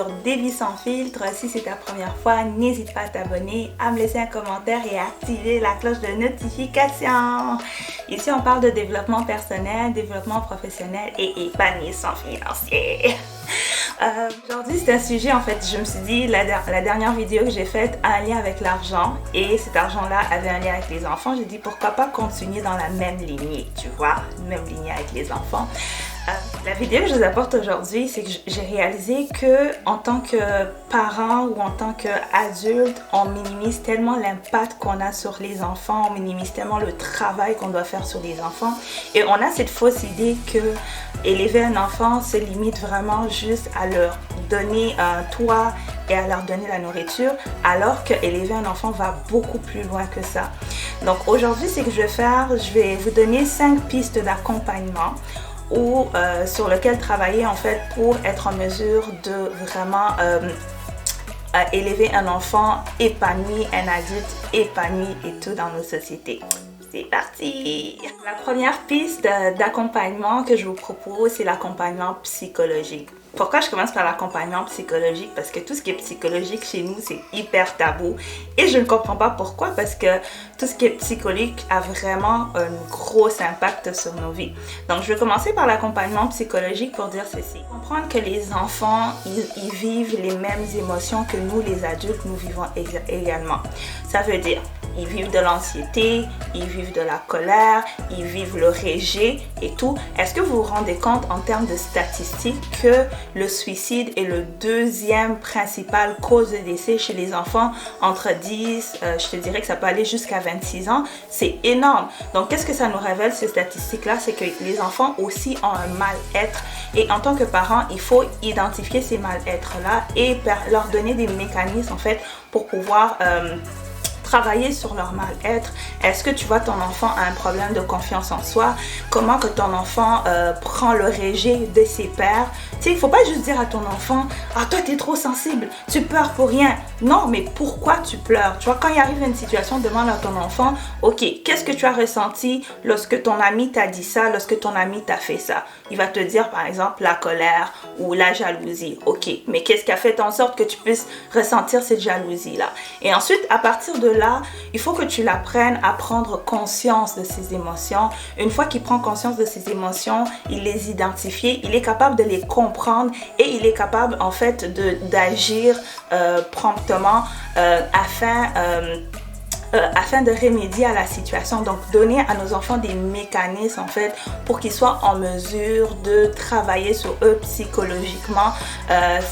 sur Des Vies sans filtre. Si c'est ta première fois, n'hésite pas à t'abonner, à me laisser un commentaire et à activer la cloche de notification. Ici, on parle de développement personnel, développement professionnel et épanouissement financier. Aujourd'hui, c'est un sujet, en fait, je me suis dit, la dernière vidéo que j'ai faite a un lien avec l'argent et cet argent-là avait un lien avec les enfants. J'ai dit, pourquoi pas continuer dans la même lignée, tu vois, même lignée avec les enfants. La vidéo que je vous apporte aujourd'hui, c'est que j'ai réalisé que en tant que parent ou en tant qu'adulte, on minimise tellement l'impact qu'on a sur les enfants, on minimise tellement le travail qu'on doit faire sur les enfants et on a cette fausse idée que élever un enfant se limite vraiment juste à leur donner un toit et à leur donner la nourriture, alors que élever un enfant va beaucoup plus loin que ça. Donc aujourd'hui, ce que je vais faire, je vais vous donner 5 pistes d'accompagnement ou sur lequel travailler en fait pour être en mesure de vraiment élever un enfant épanoui, un adulte épanoui et tout dans nos sociétés. C'est parti! La première piste d'accompagnement que je vous propose, c'est l'accompagnement psychologique. Pourquoi je commence par l'accompagnement psychologique? Parce que tout ce qui est psychologique chez nous, c'est hyper tabou. Et je ne comprends pas pourquoi, parce que tout ce qui est psychologique a vraiment un gros impact sur nos vies. Donc, je vais commencer par l'accompagnement psychologique pour dire ceci. Comprendre que les enfants, ils vivent les mêmes émotions que nous, les adultes, nous vivons également. Ça veut dire, ils vivent de l'anxiété, ils vivent de la colère, ils vivent le rejet et tout. Est-ce que vous vous rendez compte en termes de statistiques que le suicide est le deuxième principale cause de décès chez les enfants entre 10, je te dirais que ça peut aller jusqu'à 26 ans. C'est énorme. Donc, qu'est-ce que ça nous révèle ces statistiques-là? C'est que les enfants aussi ont un mal-être. Et en tant que parents, il faut identifier ces mal-être-là et leur donner des mécanismes en fait pour pouvoir travailler sur leur mal-être. Est-ce que tu vois ton enfant a un problème de confiance en soi? Comment que ton enfant prend le rejet de ses pairs? Tu sais, il ne faut pas juste dire à ton enfant, « Ah, toi, tu es trop sensible, tu pleures pour rien. » Non, mais pourquoi tu pleures? Tu vois, quand il arrive une situation, demande à ton enfant, « Ok, qu'est-ce que tu as ressenti lorsque ton ami t'a dit ça, lorsque ton ami t'a fait ça? » Il va te dire, par exemple, la colère ou la jalousie. Ok, mais qu'est-ce qui a fait en sorte que tu puisses ressentir cette jalousie-là? Et ensuite, à partir de là, il faut que tu l'apprennes à prendre conscience de ses émotions. Une fois qu'il prend conscience de ses émotions, il les identifie, il est capable de les comprendre et il est capable en fait d'agir promptement afin de remédier à la situation. Donc, donner à nos enfants des mécanismes en fait pour qu'ils soient en mesure de travailler sur eux psychologiquement.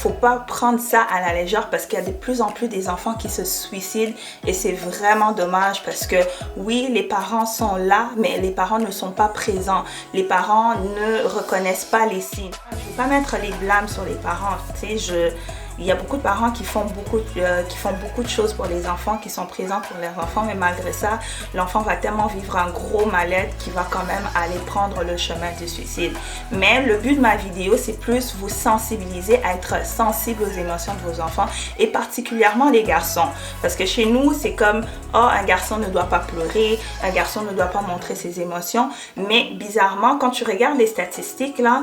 Faut pas prendre ça à la légère parce qu'il y a de plus en plus des enfants qui se suicident et c'est vraiment dommage parce que oui, les parents sont là, mais les parents ne sont pas présents. Les parents ne reconnaissent pas les signes. Je ne vais pas mettre les blâmes sur les parents. Tu sais, il y a beaucoup de parents qui font beaucoup de choses pour les enfants, qui sont présents pour leurs enfants, mais malgré ça, l'enfant va tellement vivre un gros mal-être qu'il va quand même aller prendre le chemin du suicide. Mais le but de ma vidéo, c'est plus vous sensibiliser à être sensible aux émotions de vos enfants et particulièrement les garçons. Parce que chez nous, c'est comme, oh, un garçon ne doit pas pleurer, un garçon ne doit pas montrer ses émotions. Mais bizarrement, quand tu regardes les statistiques, là,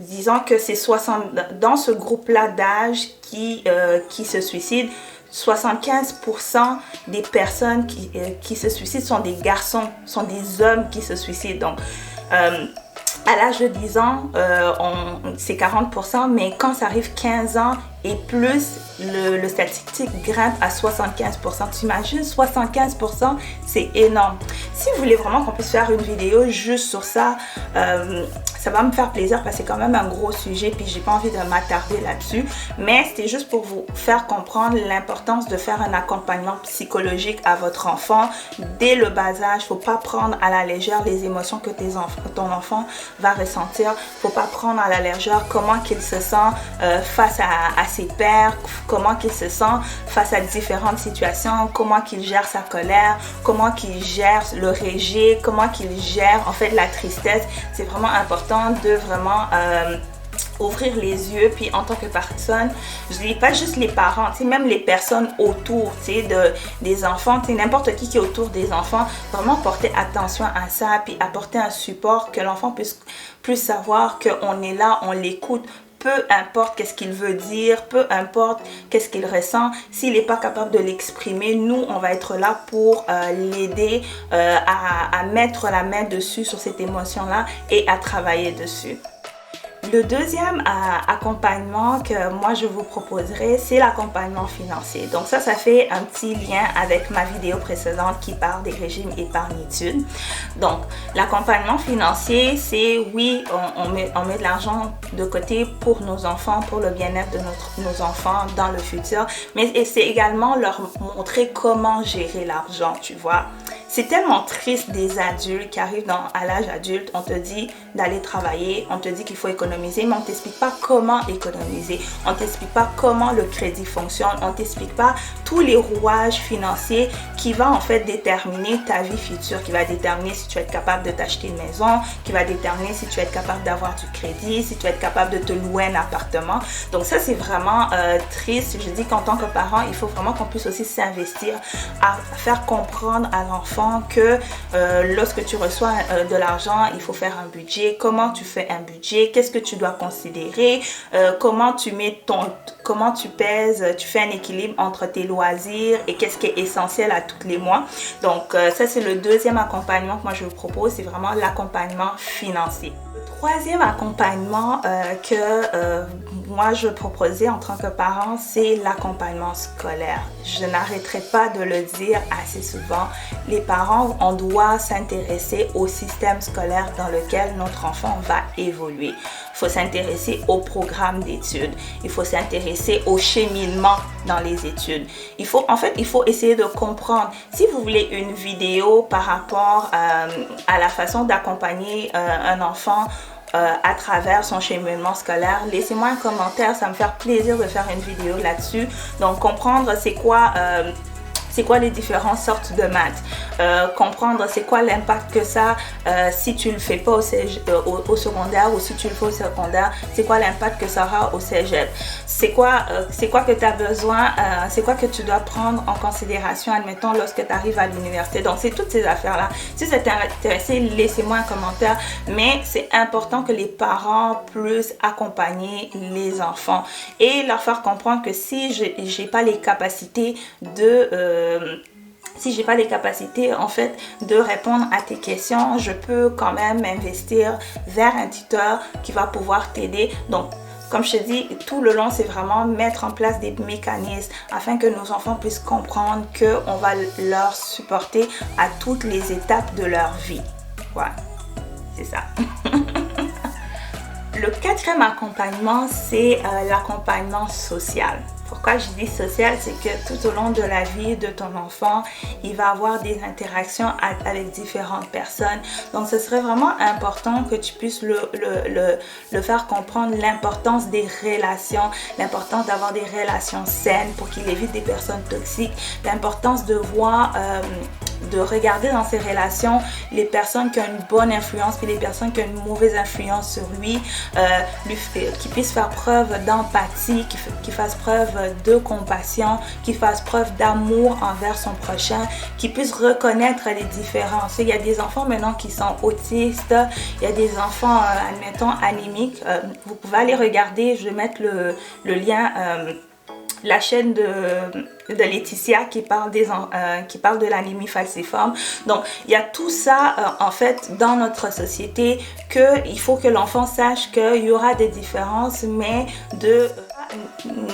disons que c'est 60, dans ce groupe-là d'âge qui se suicident, 75% des personnes qui se suicident sont des garçons, sont des hommes qui se suicident. Donc, à l'âge de 10 ans, c'est 40%, mais quand ça arrive 15 ans et plus, le statistique grimpe à 75%. Tu imagines, 75%, c'est énorme. Si vous voulez vraiment qu'on puisse faire une vidéo juste sur ça, ça va me faire plaisir parce que c'est quand même un gros sujet puis j'ai pas envie de m'attarder là-dessus. Mais c'était juste pour vous faire comprendre l'importance de faire un accompagnement psychologique à votre enfant dès le bas âge. Faut pas prendre à la légère les émotions que ton enfant va ressentir. Faut pas prendre à la légère comment qu'il se sent face à ses pairs, comment qu'il se sent face à différentes situations, comment qu'il gère sa colère, comment qu'il gère le rejet, comment qu'il gère en fait la tristesse. C'est vraiment important de vraiment ouvrir les yeux, puis en tant que personne, je dis pas juste les parents, tu sais, même les personnes autour, tu sais, des enfants, tu sais, n'importe qui est autour des enfants, vraiment porter attention à ça, puis apporter un support que l'enfant puisse savoir qu'on est là, on l'écoute, peu importe qu'est-ce qu'il veut dire, peu importe qu'est-ce qu'il ressent, s'il n'est pas capable de l'exprimer, nous, on va être là pour l'aider à mettre la main dessus sur cette émotion-là et à travailler dessus. Le deuxième accompagnement que moi je vous proposerai, c'est l'accompagnement financier. Donc ça fait un petit lien avec ma vidéo précédente qui parle des régimes épargne-études. Donc l'accompagnement financier, c'est oui, on met de l'argent de côté pour nos enfants, pour le bien-être de nos enfants dans le futur, mais c'est également leur montrer comment gérer l'argent, tu vois. C'est tellement triste des adultes qui arrivent à l'âge adulte, on te dit d'aller travailler, on te dit qu'il faut économiser, mais on ne t'explique pas comment économiser, on ne t'explique pas comment le crédit fonctionne, on ne t'explique pas tous les rouages financiers qui vont en fait déterminer ta vie future, qui va déterminer si tu vas être capable de t'acheter une maison, qui va déterminer si tu vas être capable d'avoir du crédit, si tu vas être capable de te louer un appartement. Donc ça, c'est vraiment triste. Je dis qu'en tant que parent, il faut vraiment qu'on puisse aussi s'investir à faire comprendre à l'enfant que lorsque tu reçois de l'argent, il faut faire un budget. Comment tu fais un budget? Qu'est-ce que tu dois considérer? Comment tu pèses, tu fais un équilibre entre tes loisirs et qu'est-ce qui est essentiel à tous les mois. Donc ça, c'est le deuxième accompagnement que moi je vous propose, c'est vraiment l'accompagnement financier. Troisième accompagnement que moi je proposais en tant que parent, c'est l'accompagnement scolaire. Je n'arrêterai pas de le dire assez souvent. Les parents, on doit s'intéresser au système scolaire dans lequel notre enfant va évoluer. Il faut s'intéresser au programme d'études. Il faut s'intéresser au cheminement dans les études. Il faut essayer de comprendre. Si vous voulez une vidéo par rapport à la façon d'accompagner un enfant à travers son cheminement scolaire, laissez-moi un commentaire, ça me fait plaisir de faire une vidéo là-dessus. Donc comprendre c'est quoi les différentes sortes de maths, comprendre c'est quoi l'impact que ça si tu le fais pas au secondaire ou si tu le fais au secondaire, c'est quoi l'impact que ça aura au cégep, c'est quoi que tu as besoin, c'est quoi que tu dois prendre en considération, admettons, lorsque tu arrives à l'université. Donc c'est toutes ces affaires-là. Si vous êtes intéressé, laissez-moi un commentaire, mais c'est important que les parents puissent accompagner les enfants et leur faire comprendre que si j'ai pas les capacités en fait de répondre à tes questions, je peux quand même m'investir vers un tuteur qui va pouvoir t'aider. Donc comme je te dis, tout le long, c'est vraiment mettre en place des mécanismes afin que nos enfants puissent comprendre qu'on va leur supporter à toutes les étapes de leur vie. Voilà, c'est ça. Le quatrième accompagnement, c'est l'accompagnement social. Pourquoi je dis social, c'est que tout au long de la vie de ton enfant, il va avoir des interactions avec différentes personnes. Donc, ce serait vraiment important que tu puisses le faire comprendre l'importance des relations, l'importance d'avoir des relations saines pour qu'il évite des personnes toxiques, l'importance de voir, de regarder dans ses relations les personnes qui ont une bonne influence puis les personnes qui ont une mauvaise influence sur lui, qui puissent faire preuve d'empathie, qui fassent preuve de compassion, qui fasse preuve d'amour envers son prochain, qui puisse reconnaître les différences. Il y a des enfants maintenant qui sont autistes, il y a des enfants, admettons, anémiques. Vous pouvez aller regarder, je vais mettre le lien, la chaîne de Laetitia qui parle de l'anémie falciforme. Donc il y a tout ça en fait dans notre société, qu'il faut que l'enfant sache qu'il y aura des différences, mais de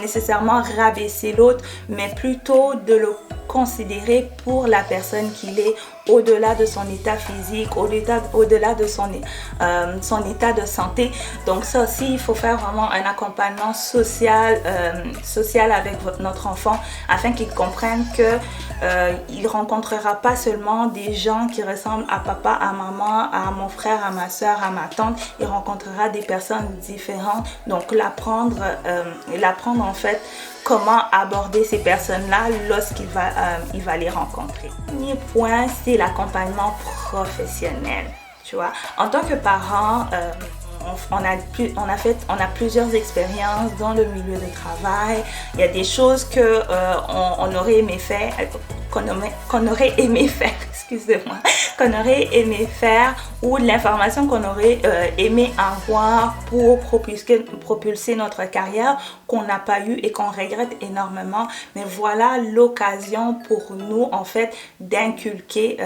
nécessairement rabaisser l'autre, mais plutôt de le considérer pour la personne qu'il est, au-delà de son état physique, au-delà de son état de santé. Donc ça aussi, il faut faire vraiment un accompagnement social avec notre enfant afin qu'il comprenne que il rencontrera pas seulement des gens qui ressemblent à papa, à maman, à mon frère, à ma soeur, à ma tante. Il rencontrera des personnes différentes. Donc l'apprendre en fait comment aborder ces personnes-là lorsqu'il va les rencontrer. Le premier point, c'est l'accompagnement professionnel. Tu vois, en tant que parent, on a plusieurs expériences dans le milieu de travail. Il y a des choses que on aurait aimé faire. qu'on aurait aimé faire, excusez-moi, qu'on aurait aimé faire, ou l'information qu'on aurait aimé avoir pour propulser notre carrière, qu'on n'a pas eu et qu'on regrette énormément. Mais voilà l'occasion pour nous, en fait, d'inculquer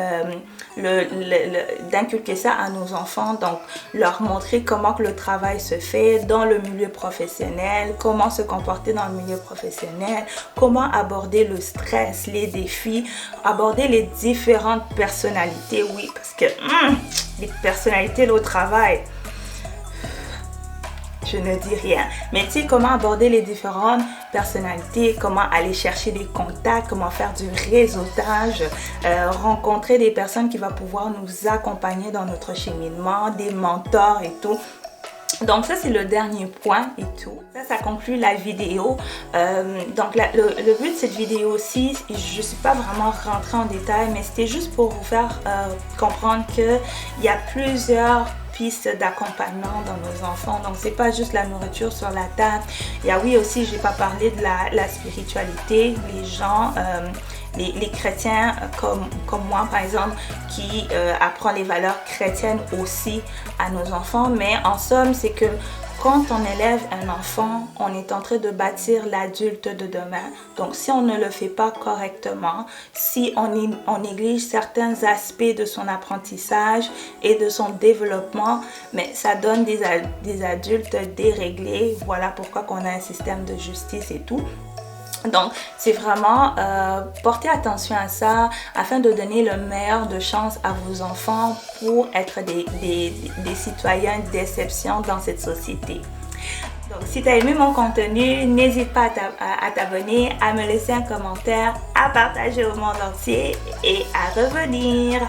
d'inculquer ça à nos enfants, donc leur montrer comment que le travail se fait dans le milieu professionnel, comment se comporter dans le milieu professionnel, comment aborder le stress, les défis, aborder les différentes personnalités, oui, parce que les personnalités au travail, je ne dis rien. Mais tu sais, comment aborder les différentes personnalités, comment aller chercher des contacts, comment faire du réseautage, rencontrer des personnes qui vont pouvoir nous accompagner dans notre cheminement, des mentors et tout. Donc ça, c'est le dernier point et tout. Ça conclut la vidéo. Donc le but de cette vidéo-ci, je ne suis pas vraiment rentrée en détail, mais c'était juste pour vous faire comprendre qu'il y a plusieurs pistes d'accompagnement dans nos enfants. Donc c'est pas juste la nourriture sur la table. Il y a aussi, j'ai pas parlé de la spiritualité, les gens, les chrétiens comme moi par exemple, qui apprend les valeurs chrétiennes aussi à nos enfants. Mais en somme, c'est que quand on élève un enfant, on est en train de bâtir l'adulte de demain. Donc, si on ne le fait pas correctement, si on néglige certains aspects de son apprentissage et de son développement, mais ça donne des adultes déréglés. Voilà pourquoi on a un système de justice et tout. Donc, c'est vraiment porter attention à ça afin de donner le meilleur de chance à vos enfants pour être des citoyens d'exception dans cette société. Donc, si tu as aimé mon contenu, n'hésite pas à t'abonner, à me laisser un commentaire, à partager au monde entier et à revenir.